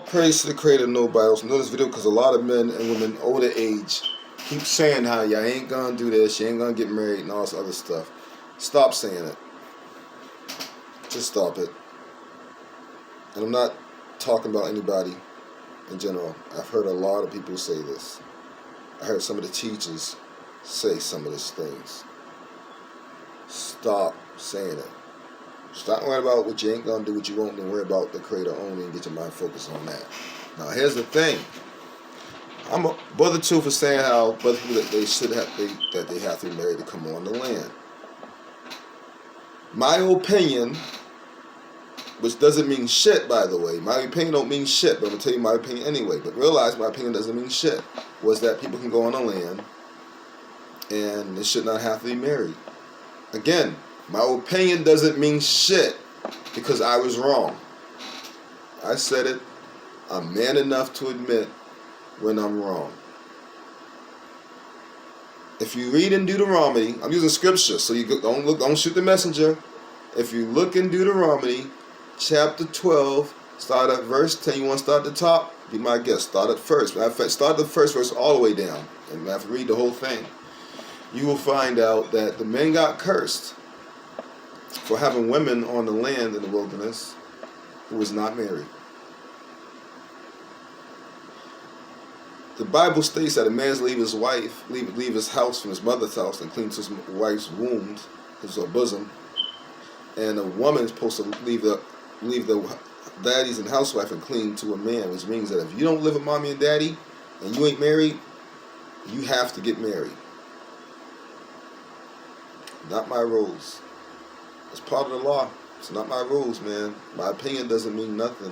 Praise to the Creator of no Bibles. Know this video because a lot of men and women older age keep saying how y'all ain't gonna do this, you ain't gonna get married and all this other stuff. Stop saying it. Just stop it. And I'm not talking about anybody in general. I've heard a lot of people say this. I heard some of the teachers say some of these things. Stop saying it. Stop worrying about what you ain't gonna do, what you won't, and worry about the Creator only and get your mind focused on that. Now here's the thing. Brother Truth is saying how brother people that they have to be married to come on the land. My opinion, which doesn't mean shit, by the way. My opinion don't mean shit, but I'm gonna tell you my opinion anyway. But realize my opinion doesn't mean shit. Was that people can go on the land and they should not have to be married. Again, my opinion doesn't mean shit because I was wrong. I said it. I'm man enough to admit when I'm wrong. If you read in Deuteronomy, I'm using scripture, so you don't shoot the messenger. If you look in Deuteronomy, chapter 12, start at verse 10. You want to start at the top? Be my guest. Start at first. Matter of fact, start the first verse all the way down, and have to read the whole thing. You will find out that the men got cursed for having women on the land in the wilderness who was not married. The Bible states that a man's leave his wife, leave his house from his mother's house and clean to his wife's womb, his bosom, and a woman is supposed to leave the daddies and housewife and clean to a man, which means that if you don't live with mommy and daddy and you ain't married, you have to get married. Not my rules. It's part of the law. It's not my rules, man. My opinion doesn't mean nothing.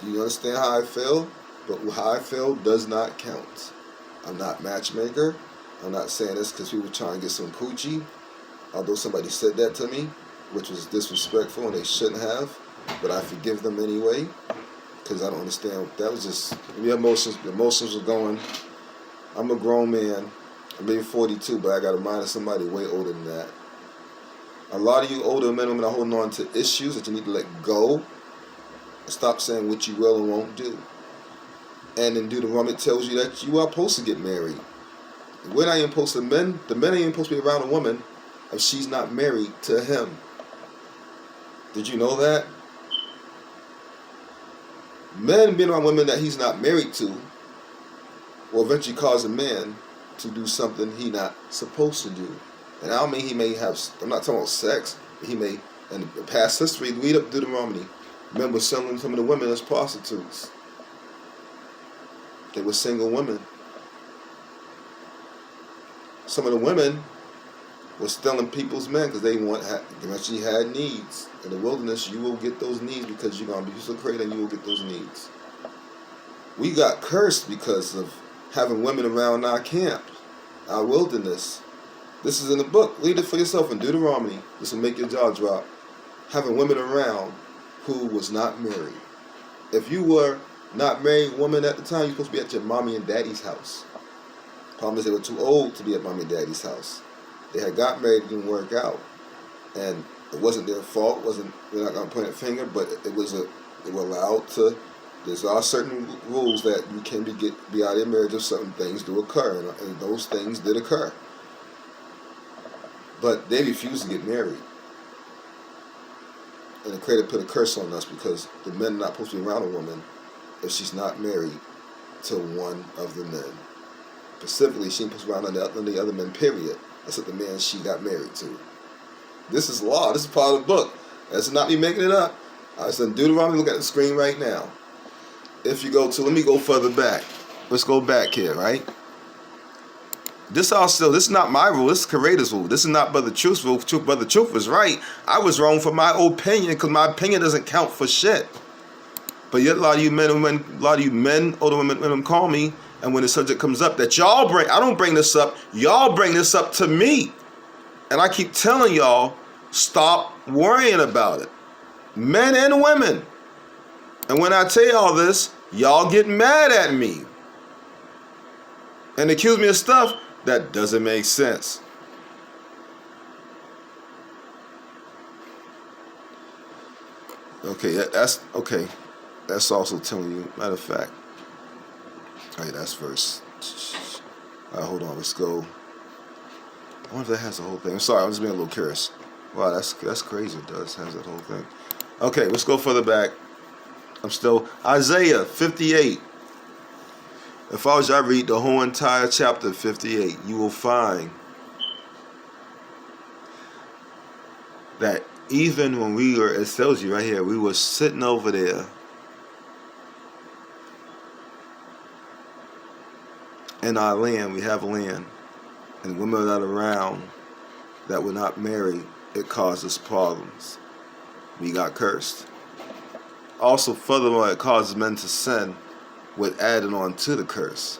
You understand how I feel? But how I feel does not count. I'm not matchmaker. I'm not saying this because people trying to get some coochie. Although somebody said that to me, which was disrespectful and they shouldn't have. But I forgive them anyway because I don't understand. That was just the emotions. The emotions were going. I'm a grown man. I'm maybe 42, but I got a mind of somebody way older than that. A lot of you older men and women are holding on to issues that you need to let go and stop saying what you will and won't do. And in Deuteronomy it tells you that you are supposed to get married. We're not even supposed to, the men ain't even supposed to be around a woman if she's not married to him. Did you know that? Men being around women that he's not married to will eventually cause a man to do something he not supposed to do. And I don't mean he may have, I'm not talking about sex, but he may, in the past history, read up Deuteronomy, men were selling some of the women as prostitutes. They were single women. Some of the women were stealing people's men because they eventually had needs. In the wilderness, you will get those needs because you're going to be so creative and you will get those needs. We got cursed because of having women around our camp, our wilderness. This is in the book. Read it for yourself in Deuteronomy. This will make your jaw drop. Having women around who was not married. If you were not married woman at the time, you're supposed to be at your mommy and daddy's house. Problem is they were too old to be at mommy and daddy's house. They had got married, it didn't work out. And it wasn't their fault. We're not going to point a finger, but they were allowed to. There are certain rules that you can be out of marriage if certain things do occur, and those things did occur. But they refused to get married. And the Creator put a curse on us because the men are not supposed to be around a woman if she's not married to one of the men. Specifically, she ain't supposed to be around none of the other men, period, except the man she got married to. This is law. This is part of the book. That's not me making it up. I said Deuteronomy, look at the screen right now. If you go to, let me go further back. Let's go back here, right? This is not my rule. This is Creator's rule. This is not Brother Truth's rule. Brother Truth was right. I was wrong for my opinion because my opinion doesn't count for shit. But yet a lot of you men, older women call me, and when the subject comes up that y'all bring, I don't bring this up, y'all bring this up to me. And I keep telling y'all, stop worrying about it. Men and women. And when I tell y'all this, y'all get mad at me. And accuse me of stuff that doesn't make sense. Okay, that's okay. That's also telling you, matter of fact, all right, that's verse. All right, hold on, let's go. I wonder if that has the whole thing. I'm sorry, I'm just being a little curious. Wow, that's crazy. It does has that whole thing. Okay, let's go further back. I'm still Isaiah 58. If I was you, I'd read the whole entire chapter 58. You will find that even when we were, it tells you right here, we were sitting over there in our land. We have land, and women that are around that were not married, it caused us problems. We got cursed. Also, furthermore, it causes men to sin with adding on to the curse.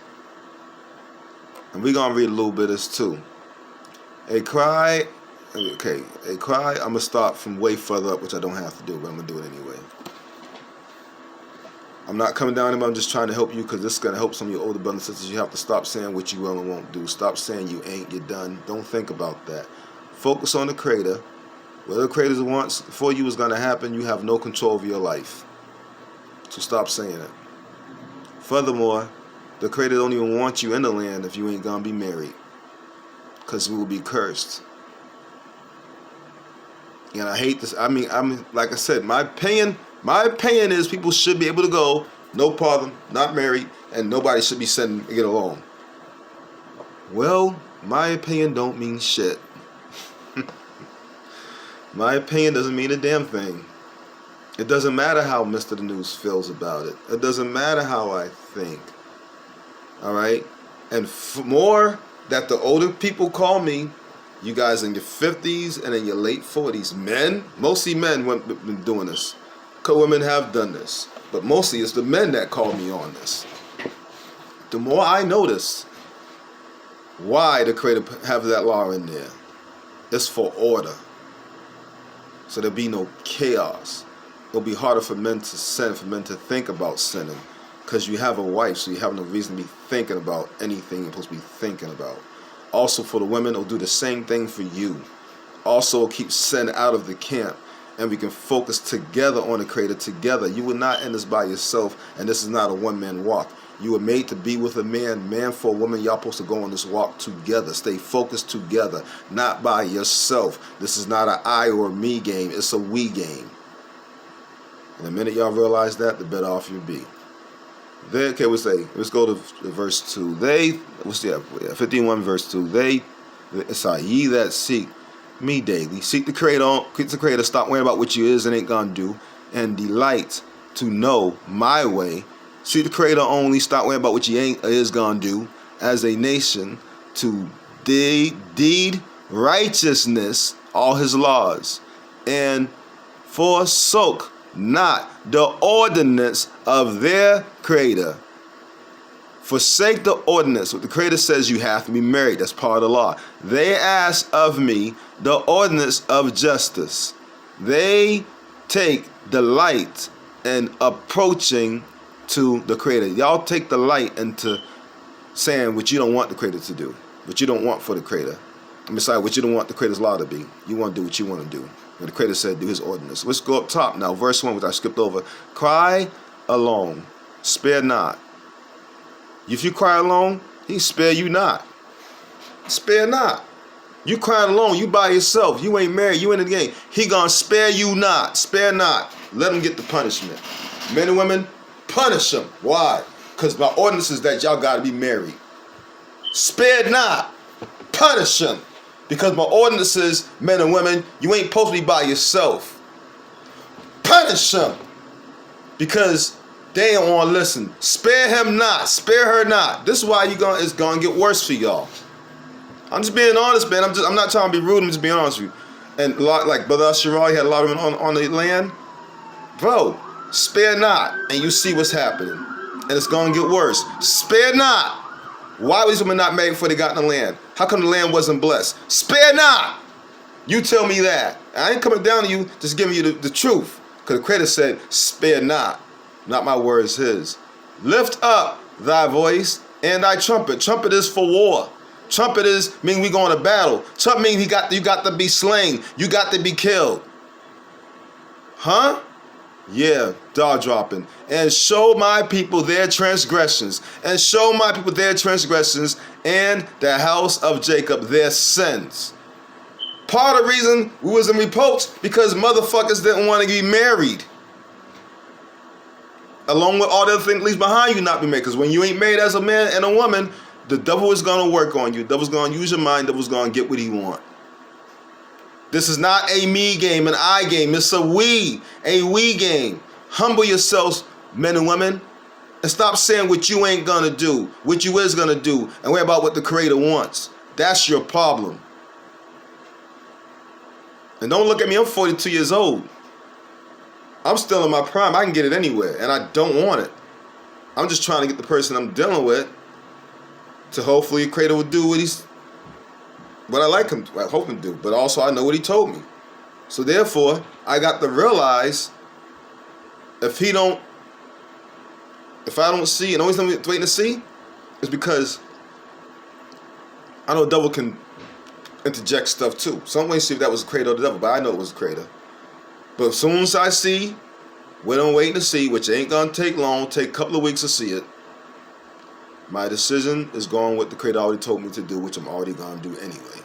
And we're going to read a little bit of this too. A cry, I'm going to start from way further up, which I don't have to do, but I'm going to do it anyway. I'm not coming down anymore, I'm just trying to help you because this is going to help some of your older brothers and sisters. You have to stop saying what you will and won't do. Stop saying you ain't, you're done. Don't think about that. Focus on the Creator. Whatever the Creator wants for you is going to happen. You have no control over your life. So stop saying it. Furthermore, the Creator don't even want you in the land if you ain't going to be married, because we will be cursed. And I hate this. I mean, like I said, my opinion is people should be able to go, no problem, not married, and nobody should be sending to get along. Well, my opinion don't mean shit. My opinion doesn't mean a damn thing. It doesn't matter how Mr. The News feels about it. It doesn't matter how I think. All right? And more that the older people call me, you guys in your 50s and in your late 40s, men, mostly men have been doing this. Women have done this. But mostly it's the men that call me on this. The more I notice why the Creator have that law in there, it's for order. So there'll be no chaos. It'll be harder for men to sin, for men to think about sinning, because you have a wife, so you have no reason to be thinking about anything you're supposed to be thinking about. Also for the women, it'll do the same thing for you. Also, it'll keep sin out of the camp, and we can focus together on the Creator together. You will not end this by yourself, and this is not a one-man walk. You were made to be with a man for a woman. Y'all supposed to go on this walk together. Stay focused together, not by yourself. This is not an I or me game. It's a we game. And the minute y'all realize that, the better off you'll be. They, okay, let's go to verse 2. 51 verse 2. Ye that seek me daily. Seek the Creator. Stop worrying about what you is and ain't gonna do, and delight to know my way. Seek the Creator only. Stop worrying about what you ain't is gonna do. As a nation, to deed righteousness, all His laws, and forsook not the ordinance of their Creator. Forsake the ordinance. What the Creator says, you have to be married. That's part of the law. They ask of me the ordinance of justice. They take delight in approaching to the Creator. Y'all take delight into saying what you don't want the Creator to do, what you don't want for the Creator. I'm sorry, what you don't want the Creator's law to be. You want to do what you want to do. And the Creator said, do His ordinance. Let's go up top now. Verse 1, which I skipped over. Cry alone. Spare not. If you cry alone, He spare you not. Spare not. You crying alone. You by yourself. You ain't married. You in the game. He gonna spare you not. Spare not. Let Him get the punishment. Men and women, punish them. Why? Because my ordinance is that y'all got to be married. Spare not. Punish them. Because my ordinance is, men and women, you ain't supposed to be by yourself. Punish them. Because they don't want to listen. Spare him not. Spare her not. This is why it's going to get worse for y'all. I'm just being honest, man. I'm not trying to be rude. I'm just being honest with you. And a lot, like Brother Shirai had a lot of them on the land. Bro, spare not. And you see what's happening. And it's going to get worse. Spare not. Why was these women not married before they got in the land? How come the land wasn't blessed? Spare not. You tell me that. I ain't coming down to you, just giving you the truth. Because the Creator said, spare not. Not my words, His. Lift up thy voice and thy trumpet. Trumpet is for war. Trumpet mean we going to battle. Trumpet mean you got to be slain. You got to be killed. Huh? Yeah, jaw dropping. And show my people their transgressions. And show my people their transgressions and the house of Jacob their sins. Part of the reason we was in reproach because motherfuckers didn't want to be married. Along with all the other things leaves behind you not be married. Because when you ain't married as a man and a woman, the devil is going to work on you. The devil's going to use your mind. The devil's going to get what he want. This is not a me game, an I game. It's a we game. Humble yourselves, men and women, and stop saying what you ain't going to do, what you is going to do, and worry about what the Creator wants. That's your problem. And don't look at me, I'm 42 years old. I'm still in my prime. I can get it anywhere, and I don't want it. I'm just trying to get the person I'm dealing with to hopefully the Creator will do what I like him, I hope him to do. But also I know what he told me. So therefore, I got to realize if I don't see, and the only thing I'm waiting to see is because I know the devil can interject stuff too. So I'm waiting to see if that was the Creator or the devil, but I know it was the Creator. But as soon as I see what I'm waiting to see, which ain't gonna take long, take a couple of weeks to see it, my decision is going what the Creator already told me to do, which I'm already gonna do anyway.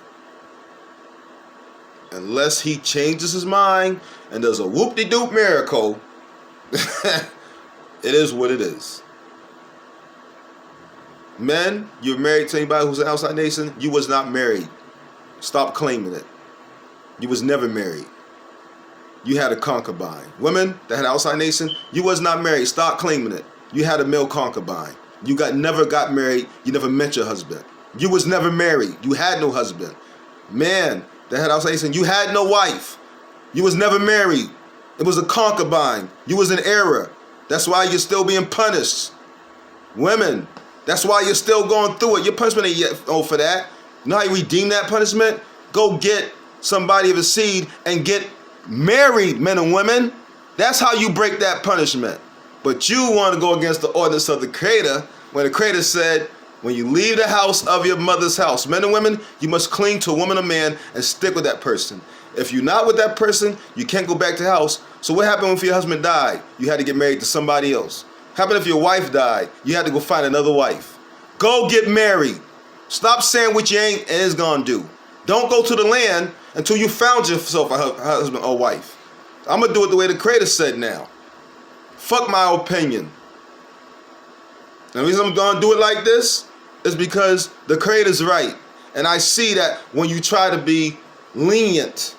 Unless he changes his mind and does a whoop-de-doop miracle, it is what it is. Men, you're married to anybody who's an outside nation, you was not married. Stop claiming it. You was never married. You had a concubine. Women that had outside nation, you was not married. Stop claiming it. You had a male concubine. You never got married. You never met your husband. You was never married. You had no husband. Man that had outside nation, you had no wife. You was never married. It was a concubine. You was in error. That's why you're still being punished. Women, that's why you're still going through it. Your punishment ain't yet for that. You know how you redeem that punishment? Go get somebody of a seed and get married, men and women. That's how you break that punishment. But you want to go against the ordinance of the Creator when the Creator said, when you leave the house of your mother's house, men and women, you must cling to a woman or man and stick with that person. If you're not with that person, you can't go back to the house. So what happened if your husband died? You had to get married to somebody else. What happened if your wife died? You had to go find another wife. Go get married. Stop saying what you ain't and is gonna do. Don't go to the land until you found yourself a husband or wife. I'm gonna do it the way the Creator said now. Fuck my opinion. And the reason I'm gonna do it like this is because the Creator's right. And I see that when you try to be lenient,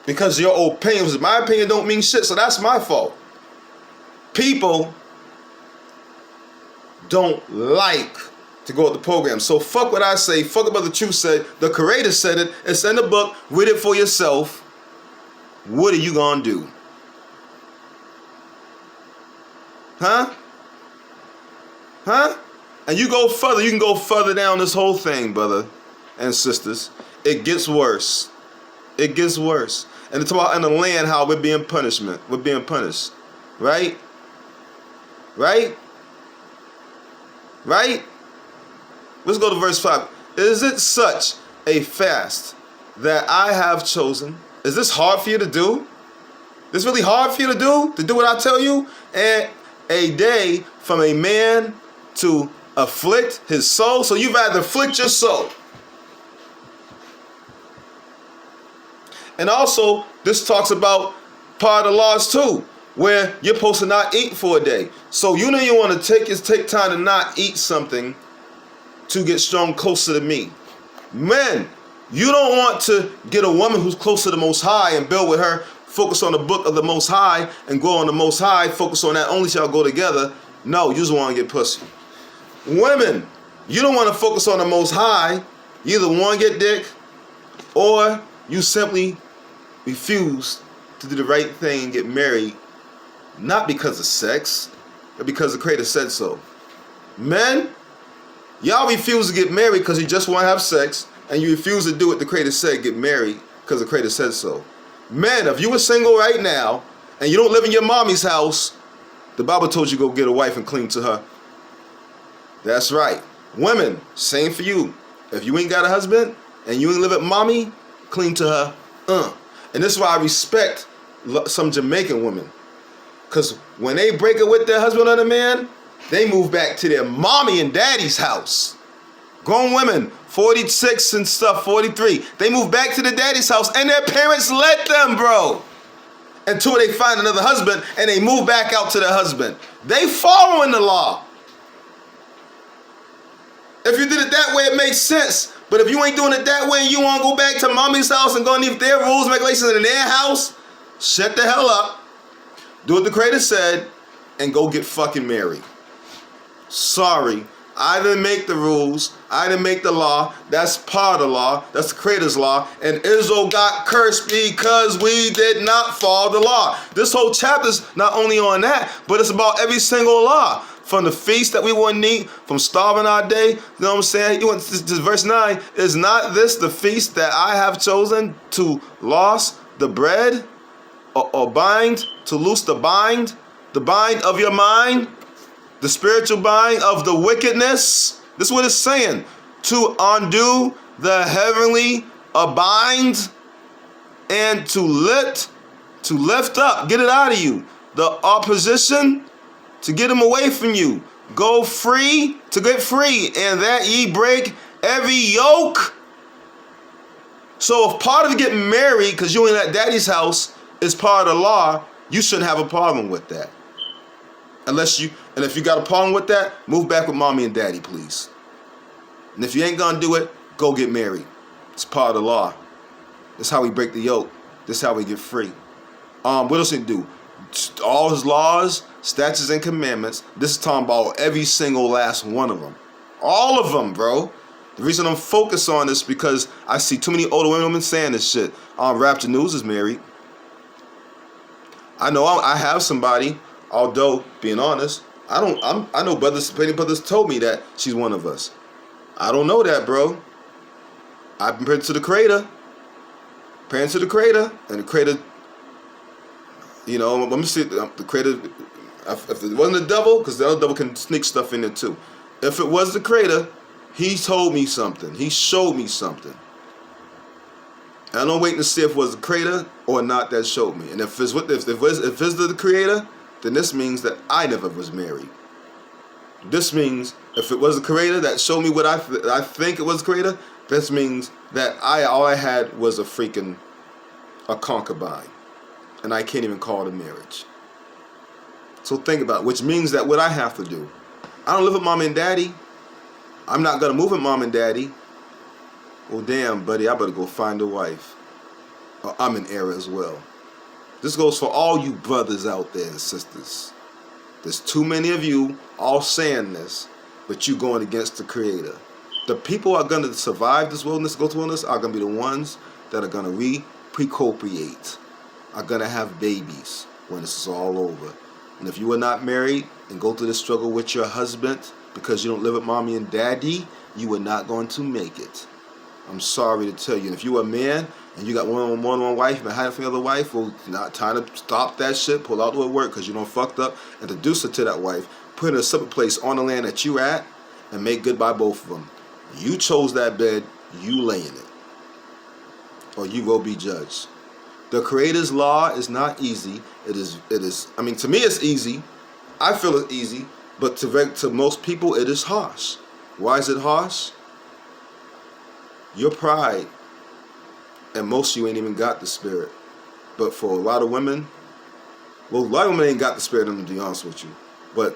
because your opinion, my opinion don't mean shit, so that's my fault. People don't like to go with the program. So fuck what I say, fuck what the truth said. The Creator said it. It's in the book. Read it for yourself. What are you gonna do? Huh? And you go further. You can go further down this whole thing, brother and sisters. It gets worse. It gets worse. And it's about in the land how we're being punished. We're being punished. Right? Right? Right? Let's go to verse 5. Is it such a fast that I have chosen? Is this hard for you to do? This really hard for you to do? To do what I tell you? And a day from a man to afflict his soul? So you've had to afflict your soul. And also, this talks about part of the laws too, where you're supposed to not eat for a day. So you know you want to take time to not eat something to get strong closer to me. Men, you don't want to get a woman who's close to the Most High and build with her, focus on the book of the Most High and go on the Most High, focus on that, only shall go together. No, you just want to get pussy. Women, you don't want to focus on the Most High. You either want to get dick or you simply refuse to do the right thing and get married, not because of sex, but because the Creator said so. Men, y'all refuse to get married because you just want to have sex, and you refuse to do what the Creator said, get married, because the Creator said so. Men, if you were single right now, and you don't live in your mommy's house, the Bible told you go get a wife and cling to her. That's right. Women, same for you. If you ain't got a husband, and you ain't live at mommy, cling to her. And this is why I respect some Jamaican women. Because when they break up with their husband or the man, they move back to their mommy and daddy's house. Grown women, 46 and stuff, 43. They move back to the daddy's house and their parents let them, bro. Until they find another husband and they move back out to their husband. They following the law. If you did it that way, it makes sense. But if you ain't doing it that way and you want to go back to mommy's house and go and leave their rules and regulations in their house, shut the hell up. Do what the Creator said and go get fucking married. Sorry. I didn't make the rules. I didn't make the law. That's part of the law. That's the Creator's law. And Israel got cursed because we did not follow the law. This whole chapter is not only on that, but it's about every single law. From the feast that we wouldn't eat, from starving our day. You know what I'm saying? This verse 9. Is not this the feast that I have chosen to loose the bread or bind, to loose the bind of your mind? The spiritual bind of the wickedness. This is what it's saying. To undo the heavenly bind and to lift up, get it out of you. The opposition, to get them away from you. Go free, to get free. And that ye break every yoke. So if part of getting married, because you in that daddy's house, is part of the law, you shouldn't have a problem with that. And if you got a problem with that, move back with mommy and daddy, please. And if you ain't gonna do it, go get married. It's part of the law. That's how we break the yoke. This is how we get free. What else did he do? All his laws, statutes, and commandments. This is talking about every single last one of them. All of them, bro. The reason I'm focused on this because I see too many older women saying this shit. Raptor News is married. I know I have somebody. Although, being honest, I know many brothers told me that she's one of us. I don't know that, bro. I've been praying to the Creator. And the Creator, you know, let me see, the Creator, if it wasn't the devil, because the other devil can sneak stuff in there too. If it was the Creator, he told me something. He showed me something. And I'm waiting to see if it was the Creator or not that showed me. And if it's the Creator, then this means that I never was married. This means if it was the Creator that showed me what I think it was the Creator, this means that all I had was a concubine. And I can't even call it a marriage. So think about it, which means that what I have to do, I don't live with mom and daddy. I'm not going to move with mom and daddy. Well, damn, buddy, I better go find a wife. Or I'm in error as well. This goes for all you brothers out there and sisters. There's too many of you all saying this, but you going against the Creator. The people are going to survive this wilderness, go through wilderness, are going to be the ones that are going to procreate, are going to have babies when this is all over. And if you are not married and go through this struggle with your husband because you don't live with mommy and daddy, you are not going to make it. I'm sorry to tell you. And if you are a man and you got one wife and hiding from the other wife, well, not time to stop that shit, pull out the work because you done fucked up, and introduce her to that wife, put her in a separate place on the land that you at, and make good by both of them. You chose that bed, you lay in it. Or you will be judged. The Creator's law is not easy. It is, I mean, to me it's easy. I feel it's easy, but to most people it is harsh. Why is it harsh? Your pride, and most of you ain't even got the Spirit. But for a lot of women, well, a lot of women ain't got the Spirit in them, to be honest with you. But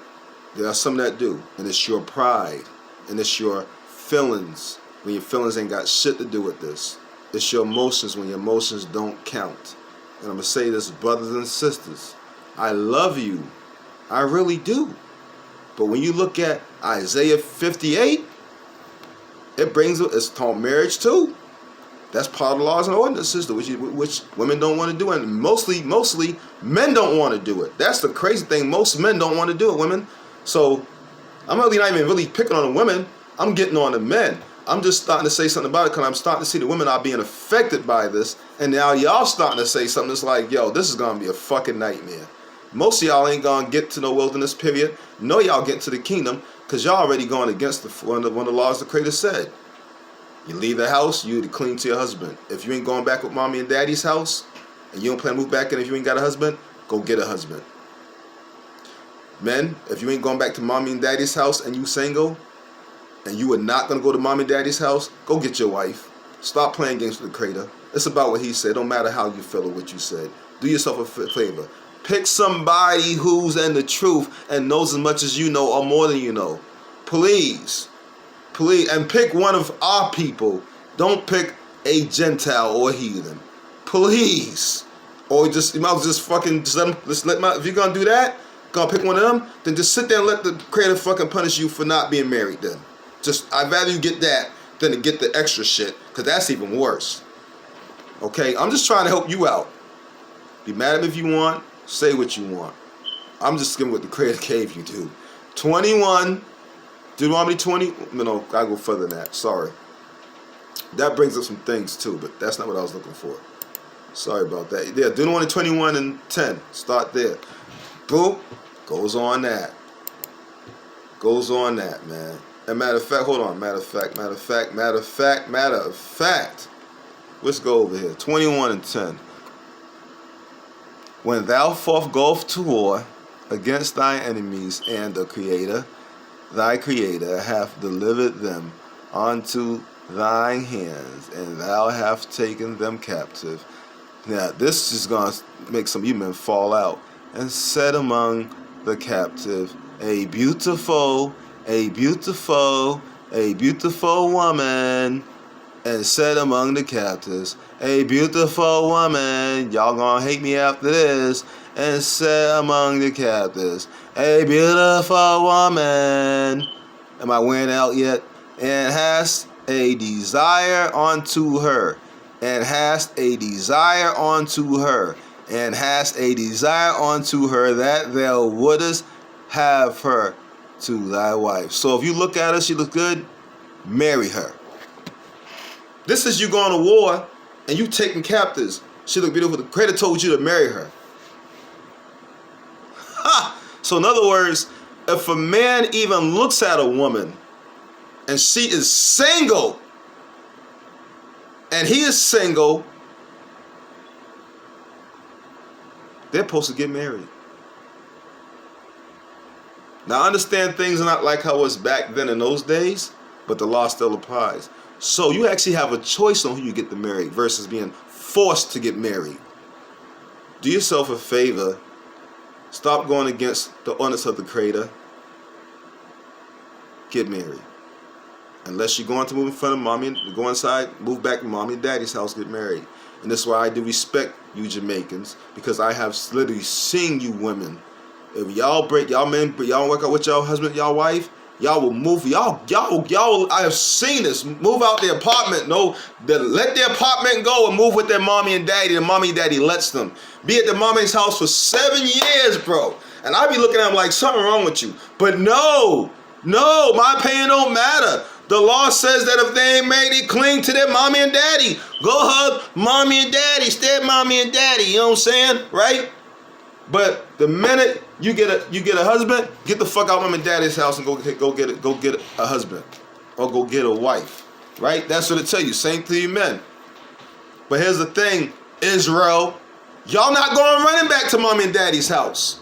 there are some that do, and it's your pride, and it's your feelings, when your feelings ain't got shit to do with this. It's your emotions when your emotions don't count. And I'm going to say this, brothers and sisters, I love you. I really do. But when you look at Isaiah 58, it's called marriage too. That's part of the laws and ordinances which women don't want to do, and mostly men don't want to do it. That's the crazy thing. Most men don't want to do it, women. So I'm really not even really picking on the women. I'm getting on the men. I'm just starting to say something about it because I'm starting to see the women are being affected by this, and now y'all starting to say something that's like, yo, this is gonna be a fucking nightmare. Most of y'all ain't gonna get to no wilderness period. No, y'all get to the kingdom because y'all already going against one of the laws the Creator said. You leave the house, you to clean to your husband. If you ain't going back with mommy and daddy's house, and you don't plan to move back in if you ain't got a husband, go get a husband. Men, if you ain't going back to mommy and daddy's house and you single, and you are not going to go to mommy and daddy's house, go get your wife. Stop playing games with the Creator. It's about what he said. Don't matter how you feel or what you said. Do yourself a favor. Pick somebody who's in the truth and knows as much as you know or more than you know. Please. Please. And pick one of our people. Don't pick a Gentile or a heathen. Please. Or just, you might as well just fucking, just let them, if you're going to do that, gonna pick one of them, then just sit there and let the Creator fucking punish you for not being married then. Just, I'd rather you get that than to get the extra shit, because that's even worse. Okay? I'm just trying to help you out. Be mad at me if you want. Say what you want. I'm just giving what the Creator gave you, dude. 21. Deuteronomy 20. No, I go further than that. Sorry. That brings up some things too, but that's not what I was looking for. Sorry about that. Yeah, Deuteronomy 21 and 10. Start there. Boom. Goes on that. Goes on that, man. And matter of fact, hold on. Matter of fact. Let's go over here. 21 and 10. When thou forth to war against thy enemies, and the Creator, thy Creator, hath delivered them unto thine hands, and thou hast taken them captive. Now, this is going to make some of you men fall out. And set among the captive a beautiful woman. And set among the captives a beautiful woman. Y'all gonna hate me after this. And set among the captives a beautiful woman. Am I wearing out yet? And hast a desire unto her. And hast a desire unto her. And hast a desire unto her, that thou wouldest have her to thy wife. So if you look at her, she looks good, marry her. This is you going to war and you taking captives. She look beautiful. The Creator told you to marry her. Ha! So in other words, if a man even looks at a woman and she is single and he is single, they're supposed to get married. Now, I understand things are not like how it was back then in those days, but the law still applies. So you actually have a choice on who you get to marry versus being forced to get married. Do yourself a favor. Stop going against the ordinance of the Creator. Get married. Unless you're going to move in front of mommy, go inside, move back to mommy and daddy's house, get married. And that's why I do respect you Jamaicans, because I have literally seen you women. If y'all break, y'all men, y'all work out with y'all husband, y'all wife, y'all will move, y'all, I have seen this, move out the apartment, let the apartment go and move with their mommy and daddy, and mommy and daddy lets them. Be at the mommy's house for 7 years, bro. And I be looking at them like, something wrong with you. But no, my opinion don't matter. The law says that if they ain't married, they cling to their mommy and daddy. Go hug mommy and daddy, stay at mommy and daddy, you know what I'm saying, right? But the minute you get a husband, get the fuck out of mom and daddy's house and go get a husband, or go get a wife, right? That's what it tell you. Same to you men. But here's the thing, Israel, y'all not going running back to mommy and daddy's house.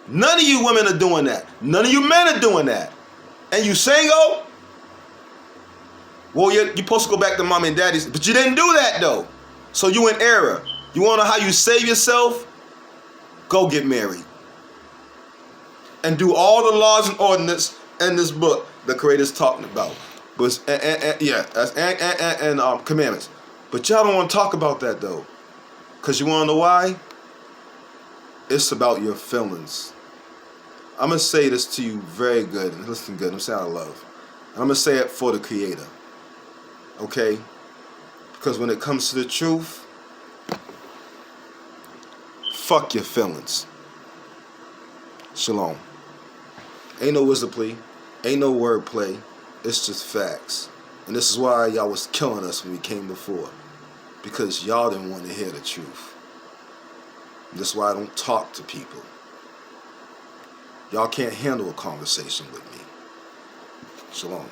None of you women are doing that. None of you men are doing that. And you single? Well, you're supposed to go back to mommy and daddy's, but you didn't do that though. So you in error. You want to know how you save yourself? Go get married. And do all the laws and ordinances in this book the Creator's talking about. But commandments. But y'all don't want to talk about that though. Because you want to know why? It's about your feelings. I'm going to say this to you very good. And listen good. I'm saying out of love. I'm going to say it for the Creator. Okay? Because when it comes to the truth, fuck your feelings. Shalom. Ain't no whistle plea. Ain't no wordplay. It's just facts. And this is why y'all was killing us when we came before. Because y'all didn't want to hear the truth. That's why I don't talk to people. Y'all can't handle a conversation with me. Shalom.